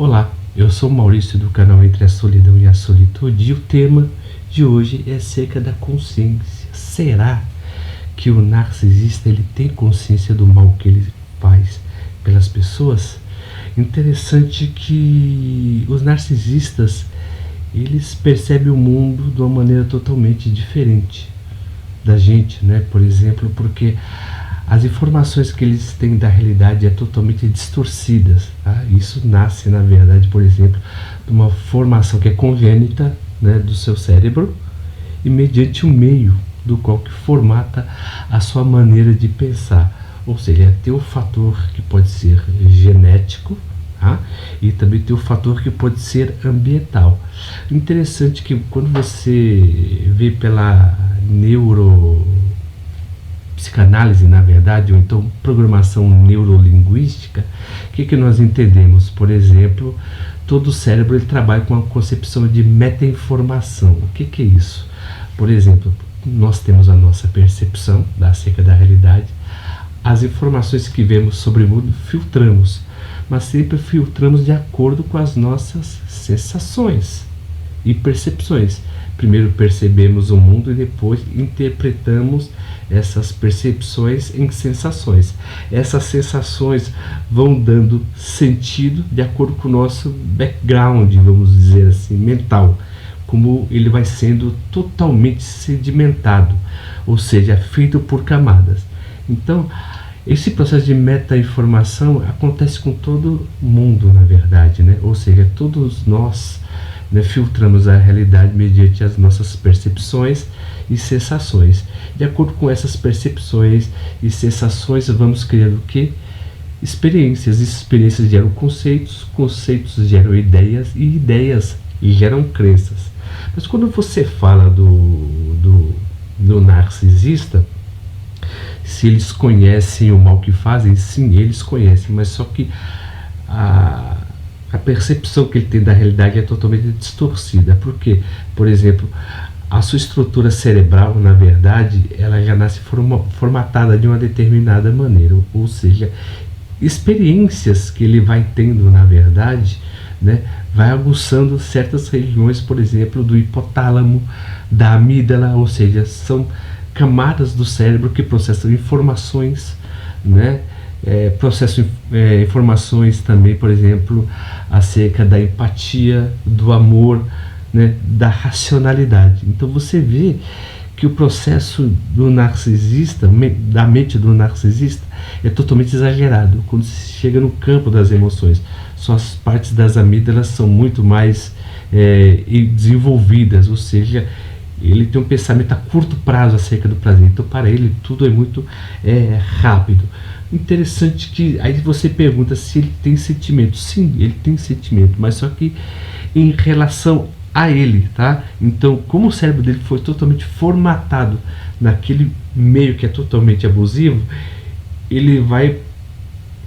Olá, eu sou Maurício do canal Entre a Solidão e a Solitude e o tema de hoje é acerca da consciência. Será que o narcisista ele tem consciência do mal que ele faz pelas pessoas? Interessante que os narcisistas eles percebem o mundo de uma maneira totalmente diferente da gente, né? Por exemplo, porque as informações que eles têm da realidade é totalmente distorcidas, tá? Isso nasce, na verdade, por exemplo, de uma formação que é congênita, né, do seu cérebro e mediante o meio do qual que formata a sua maneira de pensar. Ou seja, tem o fator que pode ser genético, tá? E também tem o fator que pode ser ambiental. Interessante que quando você vê pela psicanálise, na verdade, ou então programação neurolinguística, o que nós entendemos? Por exemplo, todo o cérebro ele trabalha com a concepção de metainformação. O que é isso? Por exemplo, nós temos a nossa percepção acerca da realidade, as informações que vemos sobre o mundo filtramos, mas sempre filtramos de acordo com as nossas sensações e percepções. Primeiro percebemos o mundo e depois interpretamos essas percepções em sensações. Essas sensações vão dando sentido de acordo com o nosso background, vamos dizer assim, mental, como ele vai sendo totalmente sedimentado, ou seja, feito por camadas. Então, esse processo de meta-informação acontece com todo mundo, na verdade, né? Ou seja, todos nós, né, filtramos a realidade mediante as nossas percepções e sensações. De acordo com essas percepções e sensações, vamos criando o quê? Experiências. Experiências geram conceitos, conceitos geram ideias e ideias geram crenças. Mas quando você fala do narcisista, se eles conhecem o mal que fazem, sim, eles conhecem, mas só que a percepção que ele tem da realidade é totalmente distorcida. Por quê? Por exemplo, a sua estrutura cerebral, na verdade, ela já nasce formatada de uma determinada maneira, ou seja, experiências que ele vai tendo, na verdade, né, vai aguçando certas regiões, por exemplo, do hipotálamo, da amígdala, ou seja, são camadas do cérebro que processam informações, né? Processam informações também, por exemplo, acerca da empatia, do amor, né? Da racionalidade. Então você vê que o processo do narcisista, da mente do narcisista, é totalmente exagerado. Quando se chega no campo das emoções, suas partes das amígdalas são muito mais desenvolvidas, ou seja, ele tem um pensamento a curto prazo acerca do prazer. Então para ele tudo é muito rápido. Interessante que aí você pergunta se ele tem sentimento. Sim, ele tem sentimento, mas só que em relação a ele, tá? Então, como o cérebro dele foi totalmente formatado naquele meio que é totalmente abusivo, ele vai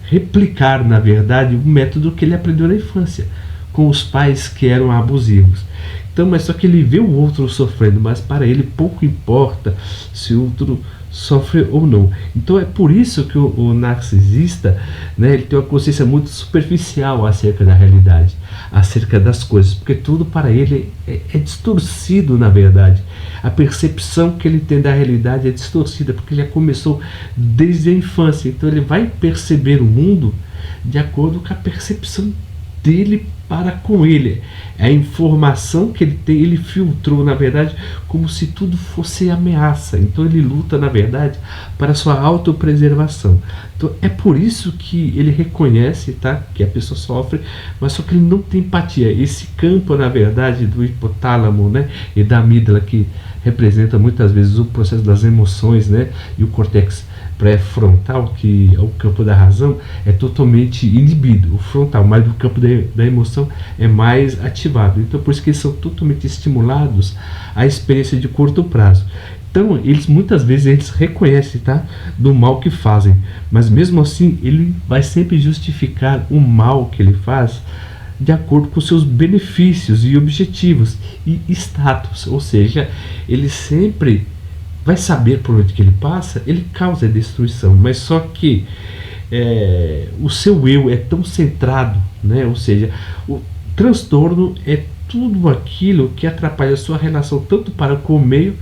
replicar, na verdade, o método que ele aprendeu na infância, com os pais que eram abusivos. Então, mas só que ele vê o outro sofrendo, mas para ele pouco importa se o outro sofre ou não. Então é por isso que o narcisista, né, ele tem uma consciência muito superficial acerca da realidade, acerca das coisas, porque tudo para ele é distorcido, na verdade. A percepção que ele tem da realidade é distorcida, porque ele já começou desde a infância. Então ele vai perceber o mundo de acordo com a percepção dele para com ele. A informação que ele tem, ele filtrou, na verdade, como se tudo fosse ameaça. Então ele luta, na verdade, para a sua autopreservação. Então é por isso que ele reconhece, tá, que a pessoa sofre, mas só que ele não tem empatia. Esse campo, na verdade, do hipotálamo, né, e da amígdala, que representa muitas vezes o processo das emoções, né, e o córtex pré-frontal, que é o campo da razão, é totalmente inibido. O frontal, mas o campo da emoção é mais ativado. Então por isso que eles são totalmente estimulados à experiência de curto prazo. Então eles muitas vezes eles reconhecem, tá, do mal que fazem, mas mesmo assim ele vai sempre justificar o mal que ele faz de acordo com seus benefícios e objetivos e status. Ou seja, ele sempre vai saber por onde que ele passa, ele causa destruição, mas só que o seu eu é tão centrado, né? Ou seja, o transtorno é tudo aquilo que atrapalha a sua relação tanto para com o meio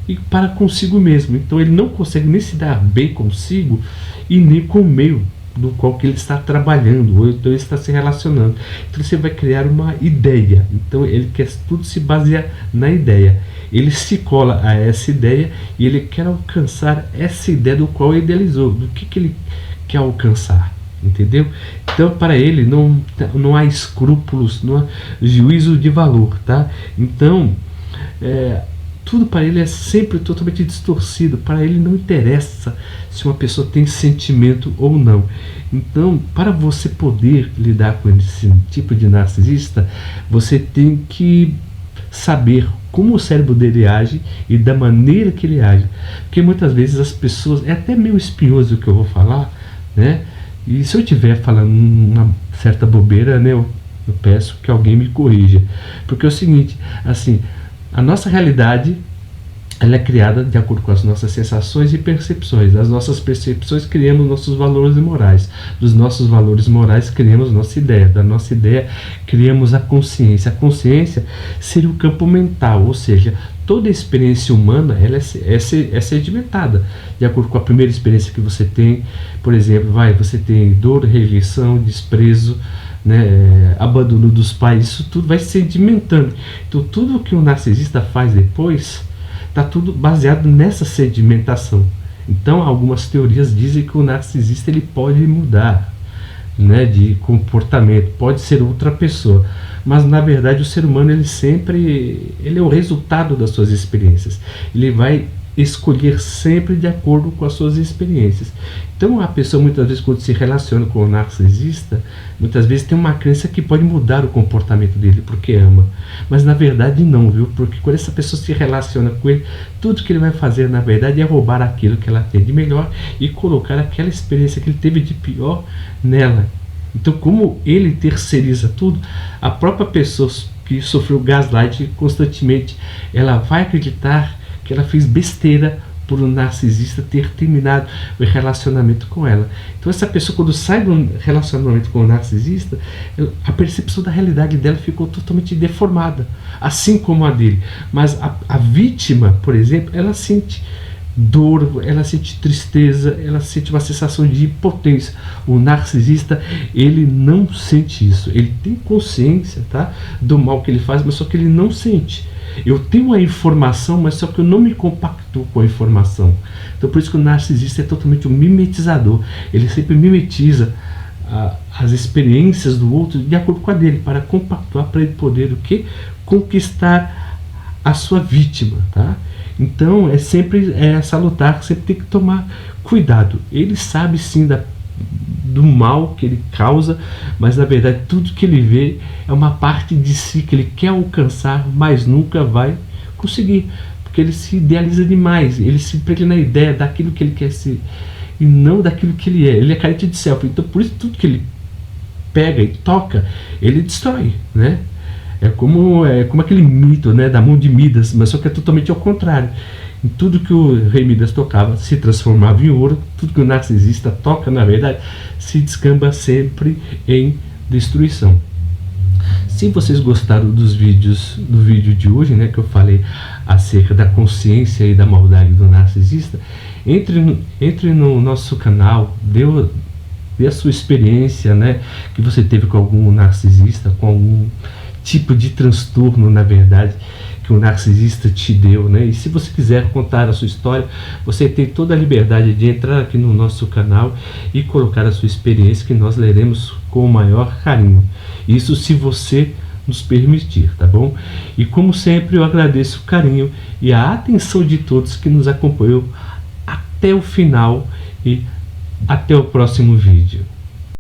e para consigo mesmo. Então ele não consegue nem se dar bem consigo e nem com o meio do qual que ele está trabalhando, ou então ele está se relacionando. Então você vai criar uma ideia. Então ele quer tudo se basear na ideia. Ele se cola a essa ideia e ele quer alcançar essa ideia do qual ele idealizou, do que ele quer alcançar, entendeu? Então para ele não há escrúpulos, não há juízo de valor, tá? Então tudo para ele é sempre totalmente distorcido. Para ele não interessa se uma pessoa tem sentimento ou não. Então, para você poder lidar com esse tipo de narcisista, você tem que saber como o cérebro dele age e da maneira que ele age. Porque muitas vezes as pessoas, é até meio espinhoso o que eu vou falar, né? E se eu estiver falando uma certa bobeira, né, eu peço que alguém me corrija. Porque é o seguinte, assim, a nossa realidade, ela é criada de acordo com as nossas sensações e percepções. Das nossas percepções criamos nossos valores morais. Dos nossos valores morais criamos nossa ideia. Da nossa ideia criamos a consciência. A consciência seria o campo mental, ou seja, toda a experiência humana ela é sedimentada de acordo com a primeira experiência que você tem. Por exemplo, você tem dor, rejeição, desprezo, né, abandono dos pais, isso tudo vai sedimentando. Então tudo que o narcisista faz depois está tudo baseado nessa sedimentação. Então algumas teorias dizem que o narcisista ele pode mudar, né, de comportamento, pode ser outra pessoa, mas na verdade o ser humano ele é o resultado das suas experiências. Ele vai escolher sempre de acordo com as suas experiências. Então a pessoa muitas vezes quando se relaciona com o narcisista, muitas vezes tem uma crença que pode mudar o comportamento dele porque ama, mas na verdade não, viu? Porque quando essa pessoa se relaciona com ele, tudo que ele vai fazer na verdade é roubar aquilo que ela tem de melhor e colocar aquela experiência que ele teve de pior nela. Então como ele terceiriza tudo, a própria pessoa que sofreu gaslight constantemente, ela vai acreditar que ela fez besteira por um narcisista ter terminado o relacionamento com ela. Então essa pessoa quando sai do relacionamento com o narcisista, a percepção da realidade dela ficou totalmente deformada, assim como a dele. Mas a vítima, por exemplo, ela sente dor, ela sente tristeza, ela sente uma sensação de impotência. O narcisista, ele não sente isso. Ele tem consciência, tá, do mal que ele faz, mas só que ele não sente. Eu tenho a informação, mas só que eu não me compactuo com a informação. Então por isso que o narcisista é totalmente um mimetizador. Ele sempre mimetiza as experiências do outro de acordo com a dele, para compactuar, para ele poder o quê? Conquistar a sua vítima, tá? Então é sempre salutar, sempre tem que tomar cuidado. Ele sabe sim do mal que ele causa, mas na verdade tudo que ele vê é uma parte de si que ele quer alcançar, mas nunca vai conseguir, porque ele se idealiza demais, ele se prende na ideia daquilo que ele quer ser e não daquilo que ele é. Ele é carente de self, então por isso tudo que ele pega e toca, ele destrói, né? É como aquele mito, né, da mão de Midas, mas só que é totalmente ao contrário. Em tudo que o rei Midas tocava se transformava em ouro, tudo que o narcisista toca, na verdade, se descamba sempre em destruição. Se vocês gostaram do vídeo de hoje, né, que eu falei acerca da consciência e da maldade do narcisista, entre no nosso canal, dê a sua experiência, né, que você teve com algum narcisista, com algum tipo de transtorno, na verdade, que o narcisista te deu, né? E se você quiser contar a sua história, você tem toda a liberdade de entrar aqui no nosso canal e colocar a sua experiência, que nós leremos com o maior carinho. Isso se você nos permitir, tá bom? E como sempre eu agradeço o carinho e a atenção de todos que nos acompanham até o final e até o próximo vídeo.